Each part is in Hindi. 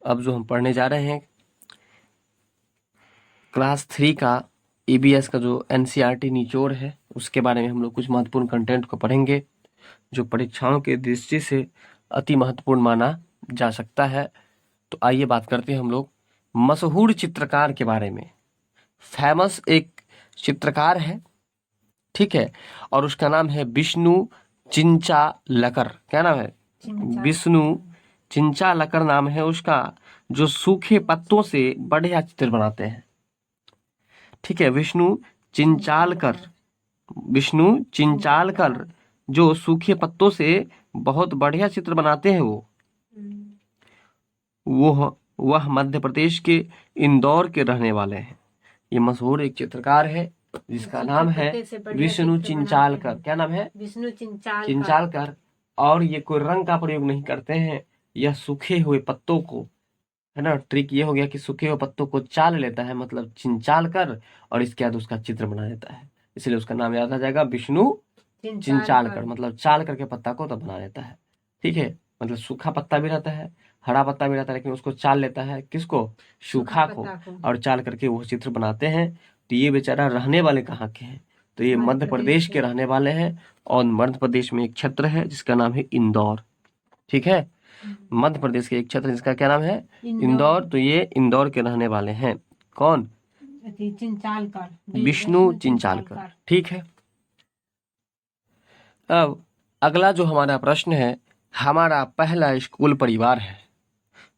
अब जो हम पढ़ने जा रहे हैं क्लास 3 का EBS का जो NCERT निचोड़ है उसके बारे में हम लोग कुछ महत्वपूर्ण कंटेंट को पढ़ेंगे जो परीक्षाओं के दृष्टि से अति महत्वपूर्ण माना जा सकता है। तो आइए बात करते हैं हम लोग मशहूर चित्रकार के बारे में। फेमस एक चित्रकार है, ठीक है, और उसका नाम है विष्णु चिंचालकर। क्या नाम है? विष्णु चिंचालकर नाम है उसका, जो सूखे पत्तों से बढ़िया चित्र बनाते हैं। ठीक है, विष्णु चिंचालकर जो सूखे पत्तों से बहुत बढ़िया चित्र बनाते हैं वह मध्य प्रदेश के इंदौर के रहने वाले हैं। ये मशहूर एक चित्रकार है जिसका नाम है विष्णु चिंचालकर। क्या नाम है? विष्णु चिंचालकर। और ये कोई रंग का प्रयोग नहीं करते हैं, यह सूखे हुए पत्तों को, है ना, ट्रिक ये हो गया कि सूखे हुए पत्तों को चाल लेता है, मतलब चिंचाल कर, और इसके बाद उसका चित्र बना देता है, इसलिए उसका नाम याद आ जाएगा विष्णु चिंचाल कर, मतलब चाल करके पत्ता को तब बना देता है। ठीक है, मतलब सूखा पत्ता भी रहता है, हरा पत्ता भी रहता है, लेकिन उसको चाल लेता है, किसको? सूखा को, और चाल करके वो चित्र बनाते हैं। तो ये बेचारा रहने वाले कहाँ के हैं? तो ये मध्य प्रदेश के रहने वाले हैं, और मध्य प्रदेश में एक क्षेत्र है जिसका नाम है इंदौर। ठीक है, मध्य प्रदेश के एक क्षेत्र जिसका क्या नाम है? इंदौर। तो ये इंदौर के रहने वाले हैं। कौन? चिंचालकर, विष्णु चिंचालकर। ठीक है, अब अगला जो हमारा प्रश्न है, हमारा पहला स्कूल परिवार है।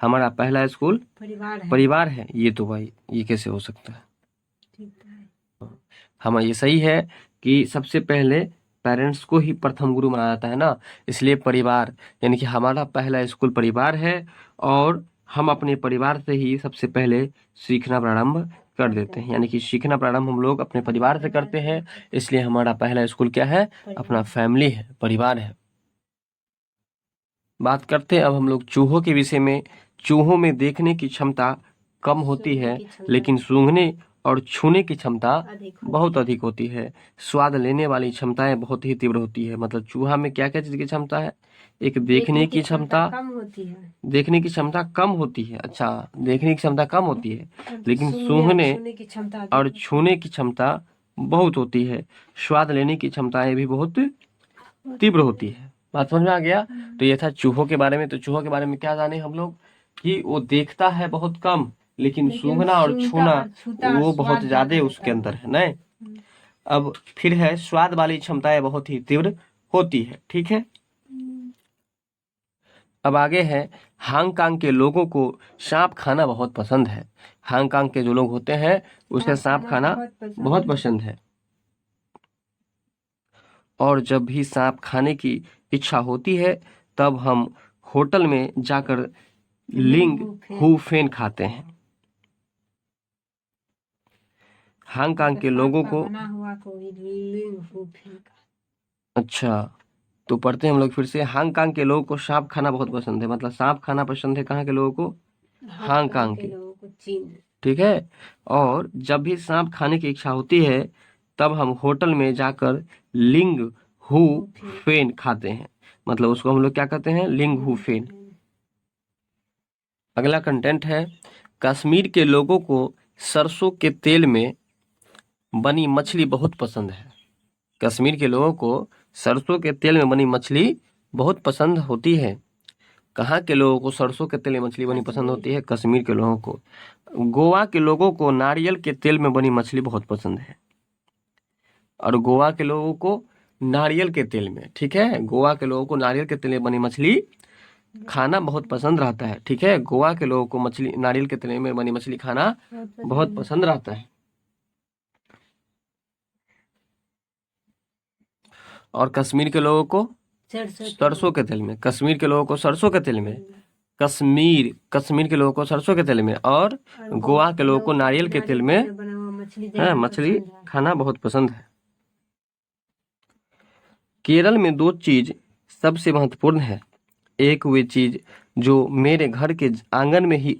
हमारा पहला स्कूल परिवार है। ये तो भाई ये कैसे हो सकता है? हम ये सही है कि सबसे पहले पेरेंट्स को ही प्रथम गुरु माना जाता है ना, इसलिए परिवार, यानी कि हमारा पहला स्कूल परिवार है, और हम अपने परिवार से ही सबसे पहले सीखना प्रारंभ कर देते हैं, यानी कि सीखना प्रारंभ हम लोग अपने परिवार से करते हैं, इसलिए हमारा पहला स्कूल क्या है? अपना फैमिली है, परिवार है। बात करते हैं अब हम लोग चूहों के विषय में। चूहों में देखने की क्षमता कम होती है, लेकिन सूंघने और छूने की क्षमता बहुत अधिक होती है। स्वाद लेने वाली क्षमताएं बहुत ही तीव्र होती है। मतलब चूहा में क्या क्या चीज की क्षमता है? एक देखने की क्षमता कम होती है, देखने की क्षमता कम होती है। अच्छा, देखने की क्षमता कम होती है, लेकिन सूंघने की क्षमता और छूने की क्षमता बहुत होती है। स्वाद लेने की क्षमताएं भी बहुत तीव्र होती है। बात समझ में आ गया? तो ये था चूहों के बारे में। तो चूहों के बारे में क्या जाने हम लोग कि वो देखता है बहुत कम, लेकिन सूंघना और छूना वो बहुत ज्यादा उसके अंदर है। नहीं, अब फिर है स्वाद वाली क्षमताएं बहुत ही तीव्र होती है। ठीक है, अब आगे है हांगकांग के लोगों को सांप खाना बहुत पसंद है। हांगकांग के जो लोग होते हैं उसे सांप खाना बहुत पसंद है, और जब भी सांप खाने की इच्छा होती है तब हम होटल में जाकर लिंग हू फेन खाते हैं। हांगकांग के लोगों को, अच्छा, तो पढ़ते हैं हम लोग फिर से। हांगकांग के लोगों को सांप खाना बहुत पसंद है, मतलब सांप खाना पसंद है कहाँ के लोगों को? हांगकांग के। ठीक है, और जब भी सांप खाने की इच्छा होती है तब हम होटल में जाकर लिंग हू फेन खाते हैं, मतलब उसको हम लोग क्या कहते हैं? लिंग हू फेन। अगला कंटेंट है कश्मीर के लोगों को सरसों के तेल में बनी मछली बहुत पसंद है। कश्मीर के लोगों को सरसों के तेल में बनी मछली बहुत पसंद होती है। कहाँ के लोगों को सरसों के तेल में मछली बनी पसंद होती है? कश्मीर के लोगों को। गोवा के लोगों को नारियल के तेल में बनी मछली बहुत पसंद है, और गोवा के लोगों को नारियल के तेल में, ठीक है, गोवा के लोगों को नारियल के तेल में बनी मछली खाना बहुत पसंद रहता है। ठीक है, गोवा के लोगों को मछली, नारियल के तेल में बनी मछली खाना बहुत पसंद रहता है। और कश्मीर के लोगों को सरसों के तेल में, कश्मीर के लोगों को सरसों के तेल में, कश्मीर के लोगों को सरसों के तेल में, और गोवा के लोगों को नारियल के तेल में मछली खाना बहुत पसंद है। केरल में दो चीज सबसे महत्वपूर्ण है। एक वे चीज जो मेरे घर के आंगन में ही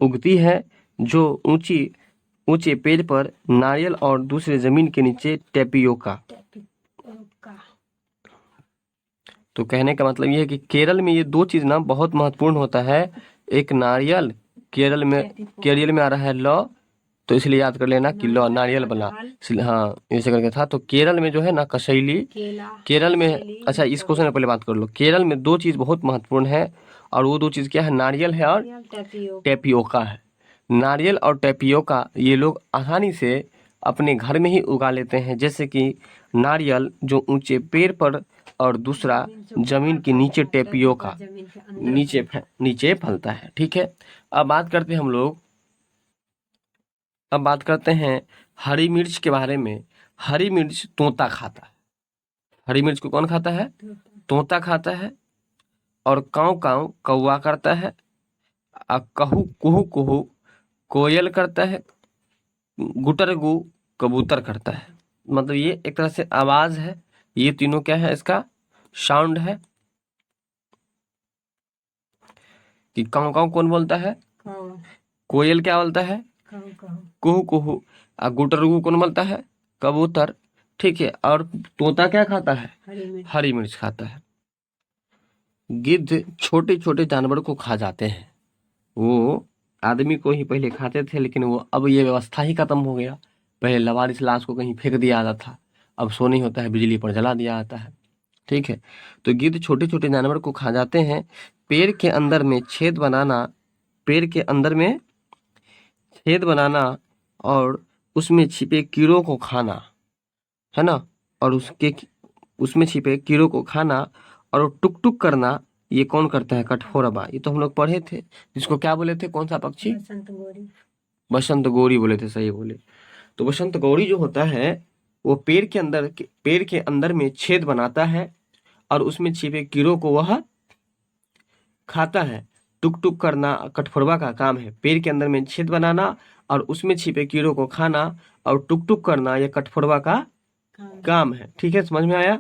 उगती है, जो ऊंचे पेड़ पर नारियल, और दूसरे जमीन के नीचे टेपियोका। तो कहने का मतलब ये है कि केरल में ये दो चीज ना बहुत महत्वपूर्ण होता है। एक नारियल, केरल में आ रहा है लौ, तो इसलिए याद कर लेना कि लौ नारियल बना, इसलिए हाँ ऐसे करके था। तो केरल में जो है ना कसैली, केरल में, अच्छा इस क्वेश्चन में पहले बात कर लो। केरल में दो चीज बहुत महत्वपूर्ण है, और वो दो चीज क्या है, नारियल है और टेपियोका है। नारियल और टेपियोका ये लोग आसानी से अपने घर में ही उगा लेते हैं, जैसे कि नारियल जो ऊंचे पेड़ पर, और दूसरा जमीन के नीचे टेपियोका नीचे फलता है। ठीक है, अब बात करते हैं हम लोग, अब बात करते हैं हरी मिर्च के बारे में। हरी मिर्च तोता खाता है। हरी मिर्च को कौन खाता है? तोता खाता है। और काव काव कौवा करता है, कहू कुहू कुहू कोयल करता है, गुटर गु कबूतर करता है। मतलब ये एक तरह से आवाज है, ये तीनों क्या है, इसका साउंड है। कि काव काव कौन बोलता है? कोयल क्या बोलता है? कुहू कुहू। और गुटर गु कौन बोलता है? कबूतर। ठीक है, और तोता क्या खाता है? हरी मिर्च खाता है। गिद्ध छोटे छोटे जानवर को खा जाते हैं। वो आदमी को ही पहले खाते थे, लेकिन वो अब ये व्यवस्था ही खत्म हो गया। पहले लवारिस लाश को कहीं फेंक दिया जाता था, अब सो नहीं होता है, बिजली पर जला दिया जाता है। ठीक है, तो गिद्ध छोटे छोटे जानवर को खा जाते हैं। पेड़ के अंदर में छेद बनाना, पेड़ के अंदर में छेद बनाना और उसमें छिपे कीड़ों को खाना, है ना, और उसमें छिपे कीड़ों को खाना और टुक टुक करना, ये कौन करता है? कठफोरवा। ये तो हम लोग पढ़े थे, जिसको क्या बोले थे, कौन सा पक्षी? बसंत गौरी बोले थे, सही बोले। तो बसंत गौरी जो होता है वो पेड़ के अंदर में छेद बनाता है और उसमें छिपे कीड़ों को वह खाता है। टुक टुक करना कठफोरवा का काम है, पेड़ के अंदर में छेद बनाना और उसमें छिपे कीड़ों को खाना, और टुक टुक करना यह कठफोरवा का काम है। ठीक है, समझ में आया?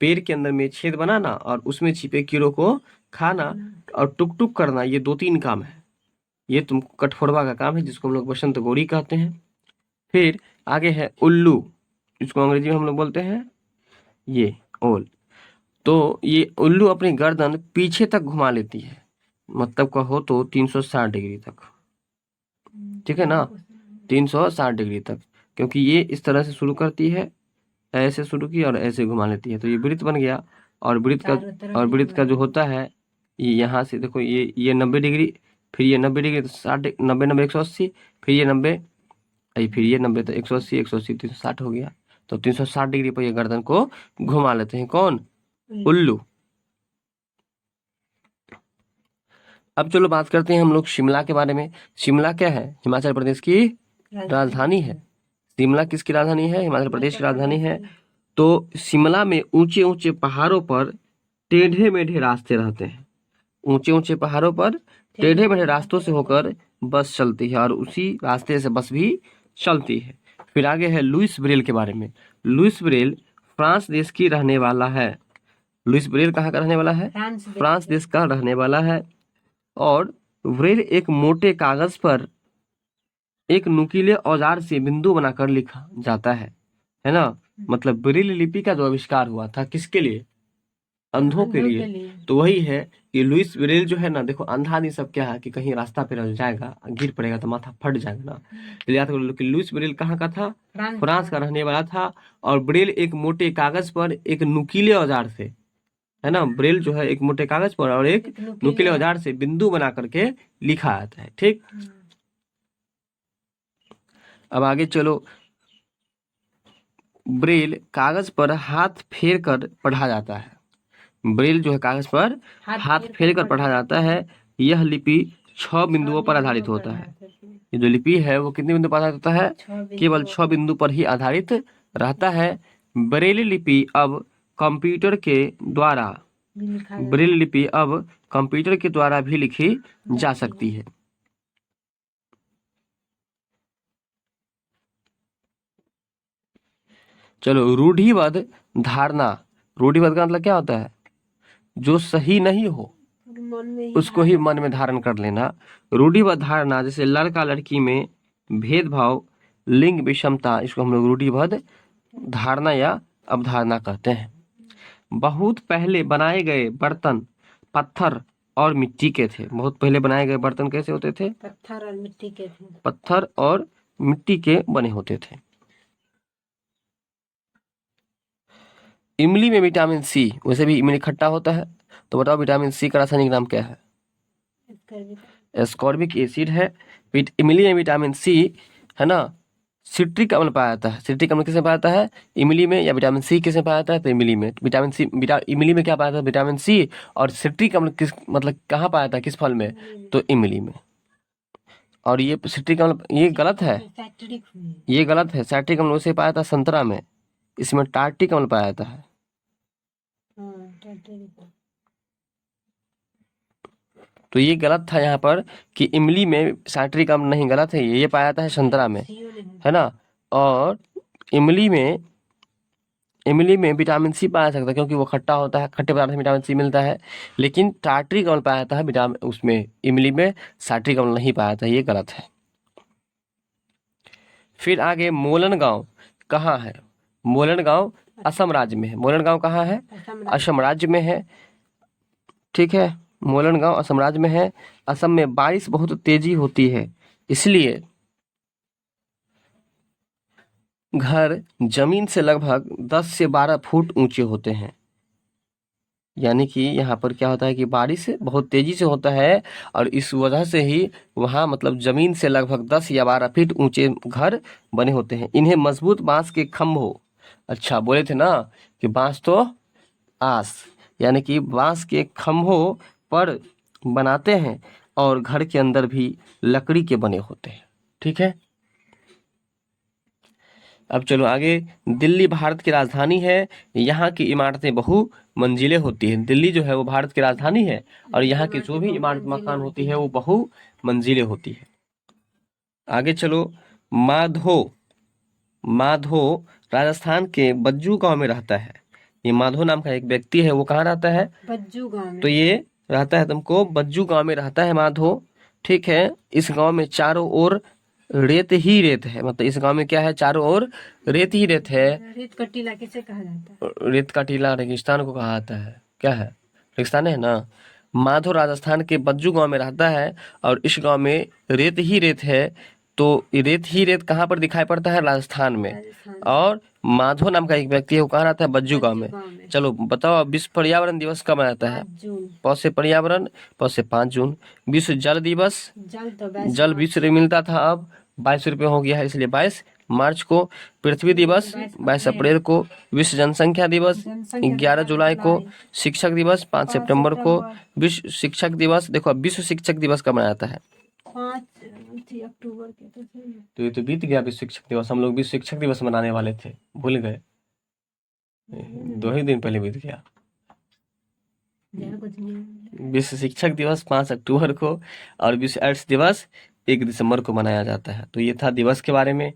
पेड़ के अंदर में छेद बनाना और उसमें छिपे कीड़ों को खाना और टुक टुक करना, ये दो तीन काम है। ये तुम कठफोरवा का काम है, जिसको हम लोग बसंत गौरी कहते हैं। फिर आगे है उल्लू, इसको अंग्रेजी में हम लोग बोलते हैं ये ओल। तो ये उल्लू अपनी गर्दन पीछे तक घुमा लेती है, मतलब कहो तो 360 डिग्री तक। ठीक है ना, 360 डिग्री तक, क्योंकि ये इस तरह से शुरू करती है, ऐसे शुरू की और ऐसे घुमा लेती है, तो ये वृत्त बन गया। और वृत्त का जो होता है, ये यहाँ से देखो, ये 90 डिग्री, फिर ये 90 डिग्री, तो 60, 90 90 180, फिर ये 90, फिर ये 90, तो 180 180 360 हो गया। तो 360 डिग्री पर ये गर्दन को घुमा लेते हैं, कौन? उल्लू। अब चलो बात करते हैं हम लोग शिमला के बारे में। शिमला क्या है? हिमाचल प्रदेश की राजधानी है। शिमला किसकी राजधानी है? हिमाचल प्रदेश की राजधानी है। तो शिमला में ऊंचे ऊंचे पहाड़ों पर टेढ़े मेढ़े रास्ते रहते हैं। ऊंचे ऊंचे पहाड़ों पर टेढ़े मेढ़े रास्तों से होकर बस चलती है, और उसी रास्ते से बस भी चलती है। फिर आगे है लुइस ब्रेल के बारे में। लुइस ब्रेल फ्रांस देश की रहने वाला है। लुइस ब्रेल कहाँ का रहने वाला है? फ्रांस देश का रहने वाला है। और ब्रेल एक मोटे कागज पर एक नुकीले औजार से बिंदु बनाकर लिखा जाता है ना। मतलब ब्रेल लिपि का जो आविष्कार हुआ था, किसके लिए? अंधों के लिए। तो वही है कि लुइस ब्रेल जो है ना, देखो अंधा आदमी सब क्या है कि कहीं रास्ता पे रह जाएगा, गिर पड़ेगा तो माथा फट जाएगा ना, तो याद करो कि लुइस ब्रेल कहाँ का था? फ्रांस का रहने वाला था। और ब्रेल एक मोटे कागज पर एक नुकीले औजार से, है ना, ब्रेल जो है एक मोटे कागज पर और एक नुकीले औजार से बिंदु बना करके लिखा आता है। ठीक, अब आगे चलो। ब्रेल कागज पर हाथ फेर कर पढ़ा जाता है। ब्रेल जो है कागज पर हाथ फेर कर पढ़ा जाता है। यह लिपि 6 बिंदुओं पर आधारित होता है। ये जो लिपि है वो कितने बिंदु पर आधारित होता है? केवल 6 बिंदु पर ही आधारित रहता है। ब्रेल लिपि अब कंप्यूटर के द्वारा ब्रेल लिपि अब कंप्यूटर के द्वारा भी लिखी जा सकती है। चलो, रूढ़िबद्ध धारणा। रूढ़िबद्ध का मतलब क्या होता है? जो सही नहीं हो उसको ही मन में धारण कर लेना। रूढ़िबद्ध धारणा जैसे लड़का लड़की में भेदभाव, लिंग विषमता, इसको हम लोग रूढ़िबद्ध धारणा या अवधारणा कहते हैं। बहुत पहले बनाए गए बर्तन, पत्थर और मिट्टी के थे। बहुत पहले बनाए गए बर्तन कैसे होते थे? पत्थर और मिट्टी के थे। पत्थर और मिट्टी के बने होते थे। इमली में विटामिन सी, वैसे भी इमली खट्टा होता है, तो बताओ विटामिन सी का रासायनिक नाम क्या है? एस्कॉर्बिक एसिड है। इमली में विटामिन सी है ना, सिट्रिक अम्ल पाया जाता है। सिट्रिक अम्ल किसमें पाया जाता है? इमली में। या विटामिन सी किसमें पाया जाता है? तो इमली में। विटामिन सी इमली में क्या पाया जाता है? Vitamin c. और सिट्रिक अम्ल किस मतलब कहाँ पाया जाता है, किस फल में? तो इमली में। और ये सिट्रिक अम्ल ये गलत है, ये गलत है। सैट्रिक अम्ल उसे पाया था संतरा में, इसमें टार्टिक अम्ल पाया जाता है। तो ये गलत था यहाँ पर कि इमली में सैट्रिक अम्ल नहीं, गलत है ये पाया जाता है संतरा में, है ना। और इमली में विटामिन सी पाया सकता है क्योंकि वो खट्टा होता है, खट्टे पदार्थ में विटामिन सी मिलता है। लेकिन टार्ट्रिक अम्ल पाया जाता है विटामिन उसमें, इमली में सैट्रिक अम्ल नहीं पाया जाता, ये गलत है। फिर आगे मोलन गांव कहाँ है? मोलन गांव असम राज्य में है। मोलन गांव कहाँ है? असम राज्य में है। ठीक है, मोलन गांव असम राज्य में है। असम में बारिश बहुत तेजी होती है, इसलिए घर जमीन से लगभग 10 से 12 फुट ऊंचे होते हैं। यानी कि यहाँ पर क्या होता है कि बारिश बहुत तेजी से होता है और इस वजह से ही वहाँ मतलब जमीन से लगभग 10 या 12 फीट ऊंचे घर बने होते हैं। इन्हें मजबूत बांस के खम्भों, अच्छा बोले थे ना कि बांस तो आस, यानी कि बांस के खम्भों पर बनाते हैं और घर के अंदर भी लकड़ी के बने होते हैं। ठीक है, अब चलो आगे। दिल्ली भारत की राजधानी है, यहाँ की इमारतें बहु मंजिलें होती हैं। दिल्ली जो है वो भारत की राजधानी है और यहाँ की जो भी इमारत मकान होती है वो बहु मंजिलें होती है। आगे चलो। माधो, माधो राजस्थान के बज्जू गांव में रहता है। ये माधो नाम का एक व्यक्ति है, वो कहाँ रहता है? बज्जू गांव में। तो ये रहता है तुमको बज्जू गांव में रहता है माधो। ठीक है, इस गांव में चारों ओर रेत ही रेत है। मतलब इस गांव में क्या है? चारों ओर रेत ही रेत है। रेत का टीला किसे कहा जाता है? रेत का टीला रेगिस्तान को कहा जाता है। क्या है? रेगिस्तान है ना। माधो राजस्थान के बज्जू गांव में रहता है और इस गांव में रेत ही रेत है। तो रेत ही रेत कहाँ पर दिखाई पड़ता है? राजस्थान में। और माधो नाम का एक व्यक्ति है, वो कहाँ रहता है? बज्जू गांव में। चलो बताओ, विश्व पर्यावरण दिवस कब आता है? प से पर्यावरण, प से 5 जून। विश्व जल दिवस, जल 20 रुपये मिलता था, अब 22 रुपये हो गया है, इसलिए 22 मार्च को। पृथ्वी दिवस 22 अप्रैल को। विश्व जनसंख्या दिवस 11 जुलाई को। शिक्षक दिवस 5 सितंबर को। विश्व शिक्षक दिवस, देखो विश्व शिक्षक दिवस कब मनाया जाता है? 5 अक्टूबर के। तो ये तो बीत गया विश्व शिक्षक दिवस, हम लोग विश्व शिक्षक दिवस मनाने वाले थे, भूल गए। 2 ही दिन पहले बीत गया। विश्व शिक्षक दिवस 5 अक्टूबर को और विश्व एड्स दिवस 1 दिसंबर को मनाया जाता है। तो ये था दिवस के बारे में।